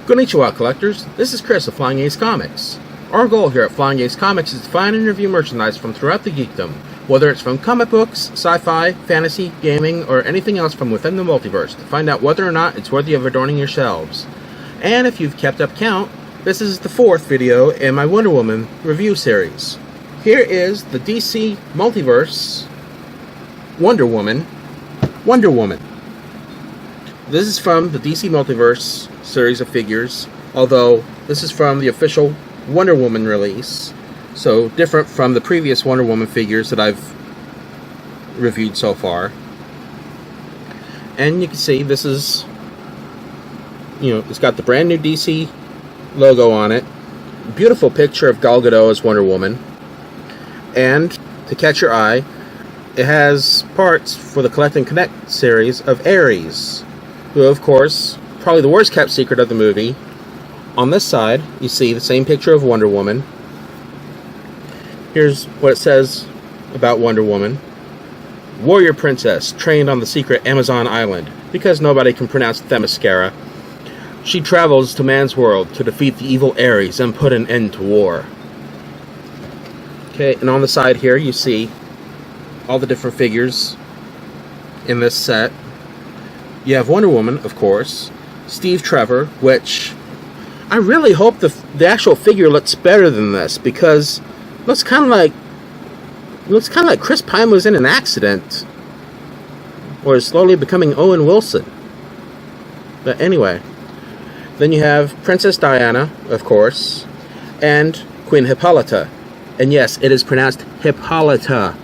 Konnichiwa collectors, this is Chris of FlyingAceCMX. Our goal here at FlyingAceCMX is to find and review merchandise from throughout the geekdom, whether it's from comic books, sci-fi, fantasy, gaming, or anything else from within the multiverse, to find out whether or not it's worthy of adorning your shelves. And if you've kept up count, this is the 4th video in my Wonder Woman review series. Here is the DC Multiverse Wonder Woman. This is from the DC Multiverse series of figures, although this is from the official Wonder Woman release, so different from the previous Wonder Woman figures that I've reviewed so far. And you can see this is, it's got the brand new DC logo on it, beautiful picture of Gal Gadot as Wonder Woman, and to catch your eye, it has parts for the Collect and Connect series of Ares, who, of course, probably the worst kept secret of the movie. On this side, you see the same picture of Wonder Woman. Here's what it says about Wonder Woman. Warrior princess, trained on the secret Amazon island, because nobody can pronounce Themyscira. She travels to man's world to defeat the evil Ares and put an end to war. Okay, and on the side here, you see all the different figures in this set. You have Wonder Woman, of course, Steve Trevor, which I really hope the actual figure looks better than this, because it looks kind of like Chris Pine was in an accident, or is slowly becoming Owen Wilson. But anyway, then you have Princess Diana, of course, and Queen Hippolyta. And yes, it is pronounced Hippolyta.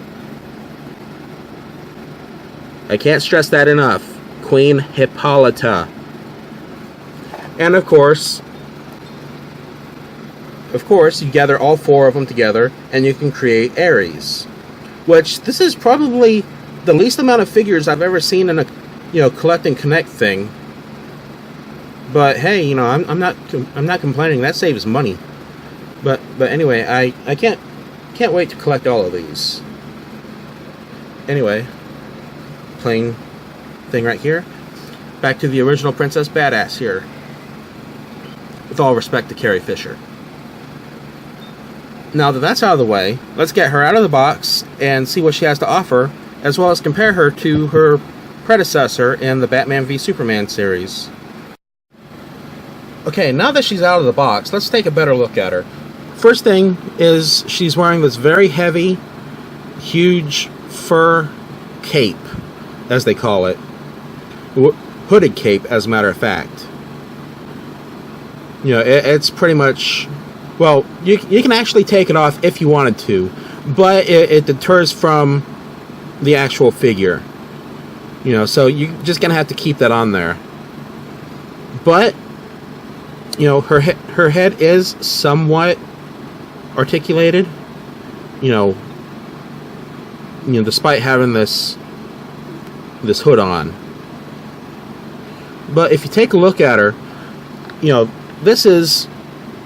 I can't stress that enough. Queen Hippolyta. And of course, you gather all 4 of them together and you can create Ares. Which, this is probably the least amount of figures I've ever seen in a Collect and Connect thing. But hey, I'm not complaining. That saves money. But anyway, I can't wait to collect all of these. Anyway, plain thing right here. Back to the original Princess Badass here. With all respect to Carrie Fisher. Now that that's out of the way, let's get her out of the box and see what she has to offer, as well as compare her to her predecessor in the Batman v Superman series. Okay, now that she's out of the box, let's take a better look at her. First thing is she's wearing this very heavy, huge fur cape, as they call it. Hooded cape, as a matter of fact. It's pretty much, well, you can actually take it off if you wanted to, but it deters from the actual figure. So you're just gonna have to keep that on there. But her head is somewhat articulated. Despite having this hood on. But if you take a look at her, this is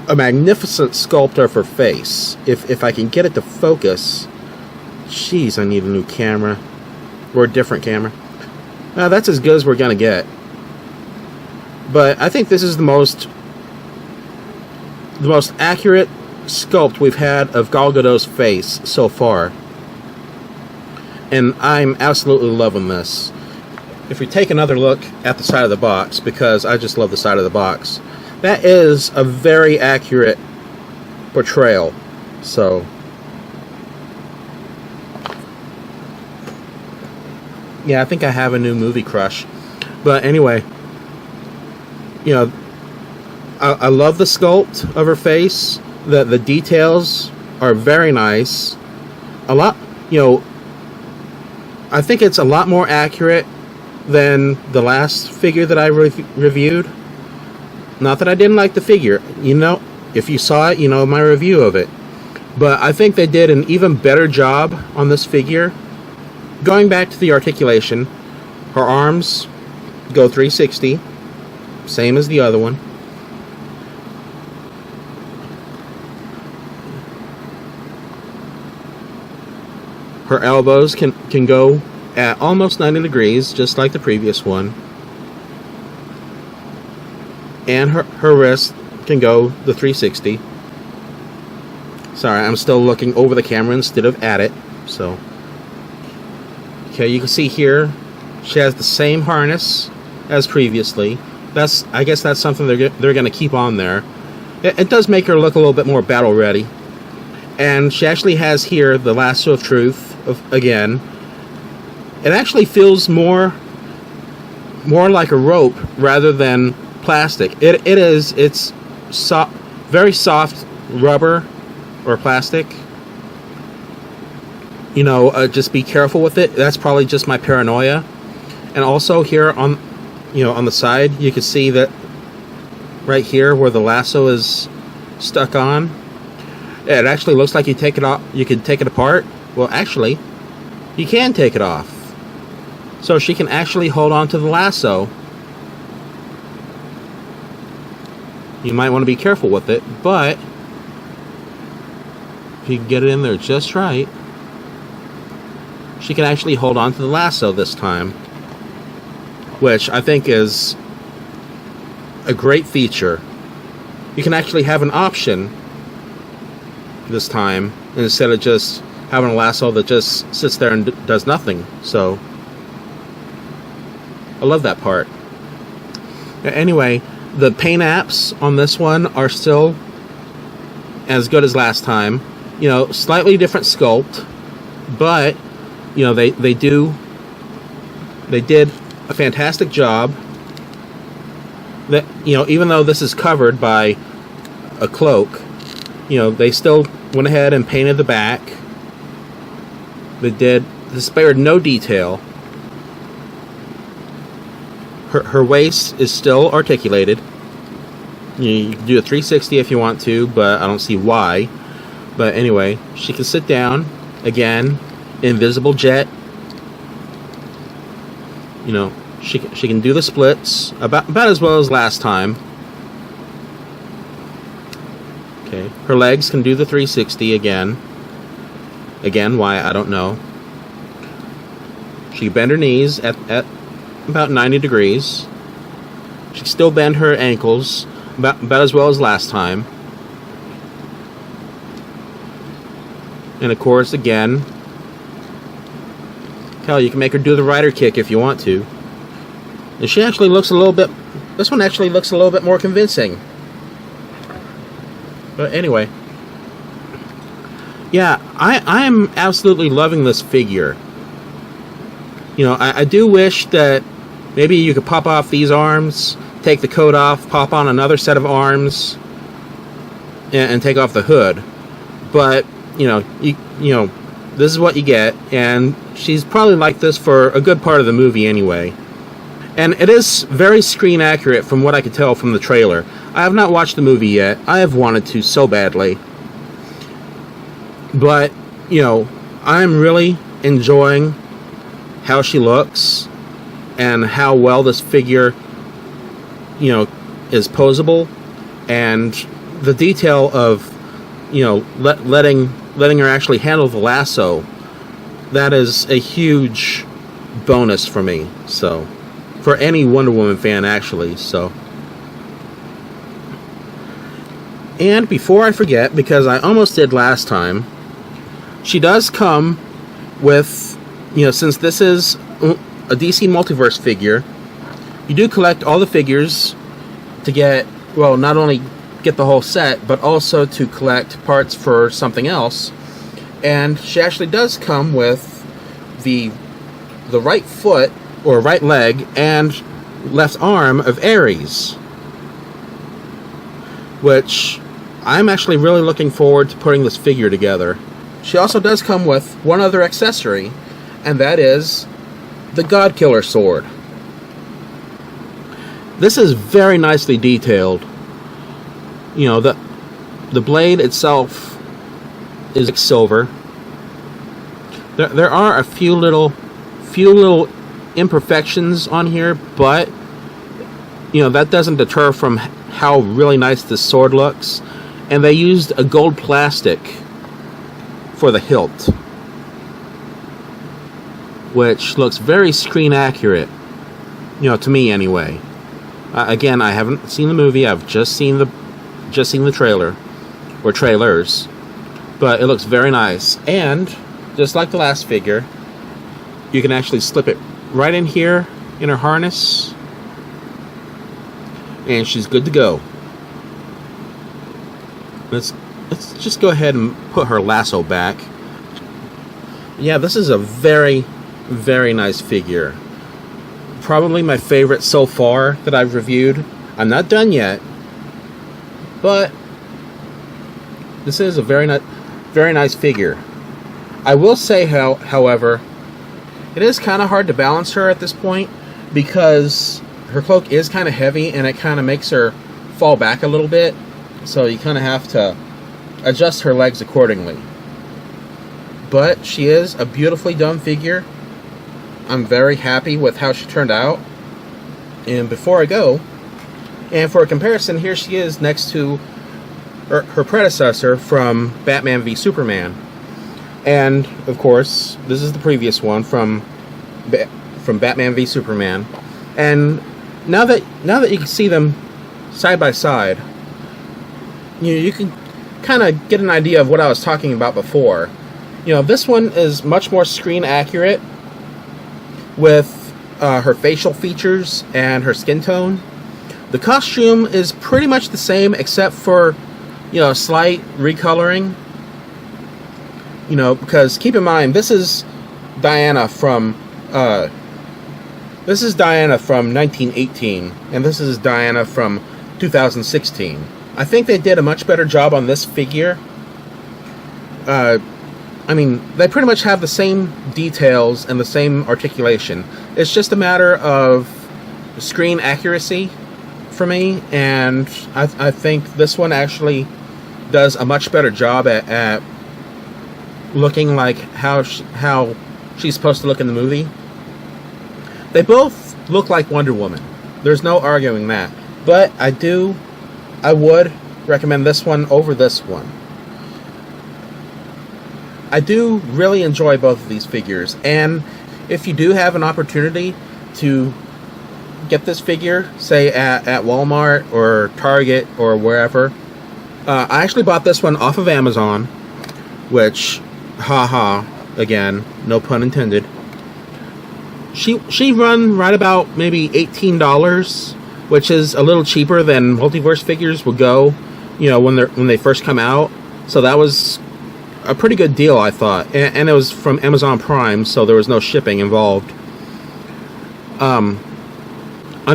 a magnificent sculpt of her face. If I can get it to focus. Jeez, I need a new camera. Or a different camera. That's as good as we're gonna get. But I think this is the most accurate sculpt we've had of Gal Gadot's face so far. And I'm absolutely loving this. If we take another look at the side of the box, because I just love the side of the box, that is a very accurate portrayal. So, yeah, I think I have a new movie crush. But anyway, I love the sculpt of her face. The details are very nice. I think it's a lot more accurate than the last figure that I reviewed. Not that I didn't like the figure. If you saw it, my review of it. But I think they did an even better job on this figure. Going back to the articulation, her arms go 360, same as the other one. Her elbows can go at almost 90 degrees, just like the previous one. And her wrist can go the 360. Sorry, I'm still looking over the camera instead of at it. So, okay, you can see here she has the same harness as previously. I guess that's something they're going to keep on there. It does make her look a little bit more battle ready. And she actually has here the lasso of truth again. It actually feels more like a rope rather than plastic. It's very soft rubber or plastic. You know, just be careful with it. That's probably just my paranoia. And also here on the side, you can see that right here where the lasso is stuck on, it actually looks like you take it off. You can take it apart. Well, actually, you can take it off. So she can actually hold on to the lasso. You might want to be careful with it, but if you can get it in there just right, she can actually hold on to the lasso this time, which I think is a great feature. You can actually have an option this time instead of just having a lasso that just sits there and does nothing. So I love that part. Anyway, the paint apps on this one are still as good as last time. You know, slightly different sculpt, but you know, they did a fantastic job. That, you know, even though this is covered by a cloak, you know, they still went ahead and painted the back. They spared no detail. Her waist is still articulated. You can do a 360 if you want to, but I don't see why. But anyway, she can sit down. Again, invisible jet. You know, she can do the splits about as well as last time. Okay, her legs can do the 360 again. Again, why, I don't know. She can bend her knees at about 90 degrees. She can still bend her ankles about as well as last time. And of course, again, hell, you can make her do the rider kick if you want to. And she actually looks this one actually looks a little bit more convincing. But anyway, yeah, I'm absolutely loving this figure. You know, I do wish that maybe you could pop off these arms, take the coat off, pop on another set of arms, and take off the hood. But you know, this is what you get, and she's probably like this for a good part of the movie anyway. And it is very screen accurate from what I could tell from the trailer. I have not watched the movie yet. I have wanted to so badly. But, you know, I'm really enjoying how she looks and how well this figure, you know, is posable, and the detail of, you know, letting her actually handle the lasso. That is a huge bonus for me. So, for any Wonder Woman fan, actually. So, and before I forget, because I almost did last time, she does come with, you know, since this is a DC Multiverse figure, you do collect all the figures to get, well, not only get the whole set, but also to collect parts for something else. And she actually does come with the right foot or right leg and left arm of Ares, which I'm actually really looking forward to putting this figure together. She also does come with one other accessory, and that is the Godkiller sword. This is very nicely detailed. You know, the blade itself is silver. There are a few little imperfections on here, but you know, that doesn't deter from how really nice this sword looks. And they used a gold plastic for the hilt, which looks very screen accurate, you know, to me anyway. Again, I haven't seen the movie. I've just seen the trailer or trailers, but it looks very nice. And just like the last figure, you can actually slip it right in here in her harness, and she's good to go. Let's just go ahead and put her lasso back. Yeah, this is a very, very nice figure. Probably my favorite so far that I've reviewed. I'm not done yet, but this is a very nice figure. I will say, however, it is kind of hard to balance her at this point because her cloak is kind of heavy and it kind of makes her fall back a little bit. So you kind of have to adjust her legs accordingly. But she is a beautifully done figure. I'm very happy with how she turned out. And before I go, and for a comparison, here she is next to her predecessor from Batman v Superman. And of course, this is the previous one from Batman v Superman. And now that you can see them side by side, you can kind of get an idea of what I was talking about before. This one is much more screen accurate with her facial features and her skin tone. The costume is pretty much the same except for slight recoloring. Because keep in mind, this is Diana from 1918, and this is Diana from 2016. I think they did a much better job on this figure. They pretty much have the same details and the same articulation. It's just a matter of screen accuracy for me, and I think this one actually does a much better job at looking like how she's supposed to look in the movie. They both look like Wonder Woman. There's no arguing that. But I would recommend this one over this one. I do really enjoy both of these figures, and if you do have an opportunity to get this figure, say at Walmart or Target or wherever, I actually bought this one off of Amazon, which, again, no pun intended. She run right about maybe $18, which is a little cheaper than Multiverse figures would go, when they first come out. So that was a pretty good deal, I thought, and it was from Amazon Prime, so there was no shipping involved. I'm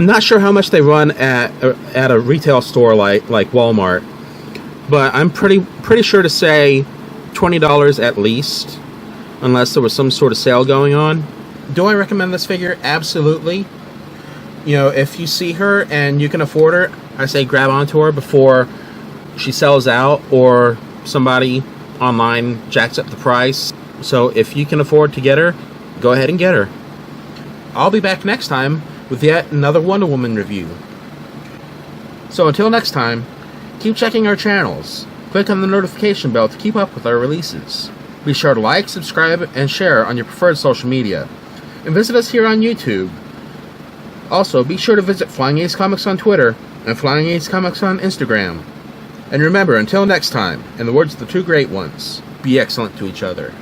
not sure how much they run at a retail store like Walmart, but I'm pretty sure to say $20 at least, unless there was some sort of sale going on. Do I recommend this figure? Absolutely. If you see her and you can afford her, I say grab onto her before she sells out or somebody online jacks up the price. So if you can afford to get her, go ahead and get her. I'll be back next time with yet another Wonder Woman review. So until next time, keep checking our channels. Click on the notification bell to keep up with our releases. Be sure to like, subscribe, and share on your preferred social media. And visit us here on YouTube. Also, be sure to visit FlyingAceCMX on Twitter and FlyingAceCMX on Instagram. And remember, until next time, in the words of the two great ones, be excellent to each other.